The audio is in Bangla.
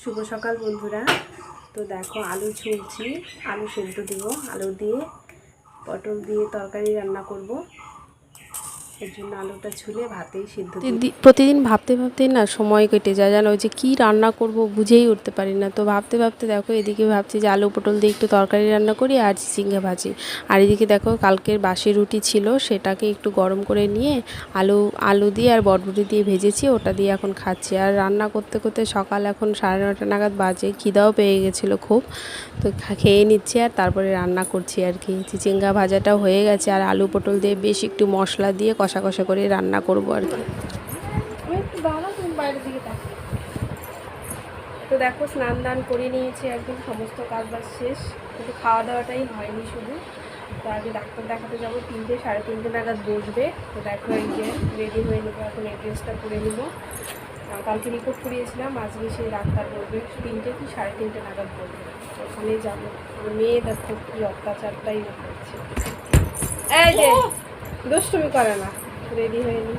শুভ সকাল বন্ধুরা। তো দেখো আলু ছুলছি, আলু সেদ্ধ দিব, আলু দিয়ে পটল দিয়ে তরকারি রান্না করব। এর জন্য আলুটা ছুলে ভাতেই সিদ্ধ দিই। প্রতিদিন ভাবতে ভাবতেই না সময় কেটে যায়, জানো যে কি রান্না করব বুঝেই উঠতে পারি না। তো ভাবতে ভাবতে দেখো এদিকে ভাবছি যে আলু পটল দিয়ে একটু তরকারি রান্না করি আর ঝিঙে ভাজি। আর এদিকে দেখো কালকের বাসি রুটি ছিল, সেটাকে একটু গরম করে নিয়ে আলু দিয়ে আর বটবটি দিয়ে ভেজেছি, ওটা দিয়ে এখন খাচ্ছি। আর রান্না করতে করতে সকাল এখন 9:30 নাগাদ বাজে, খিদাও পেয়ে গেছিলো খুব। তো খেয়ে নিচ্ছি আর তারপরে রান্না করছি আর কি। চিচিঙ্গা ভাজাটাও হয়ে গেছে আর আলু পটল দিয়ে বেশ একটু মশলা দিয়ে কষা কষা করে রান্না করবো আর কি। বাইরের দিকে তো দেখো স্নান দান করে নিয়েছি, একদম সমস্ত কাজ বাজ শেষ, কিন্তু খাওয়া দাওয়াটাই হয়নি শুধু। তো আগে ডাক্তার দেখাতে যাবো, 3টে 3:30 নাগাদ বসবে। তো দেখো এই যে রেডি হয়ে নেবো, এখন এই ড্রেসটা পরে নেবো। কালকে রিপোর্ট করিয়েছিলাম, আজকে সেই ডাক্তার বলবে 3টে কি 3:30 নাগাদ বলবে, ওখানেই যাবো। মেয়ে দেখো কি অত্যাচারটাই করছে, এই যে দুষ্টুমি করে না। রেডি হয়ে নি।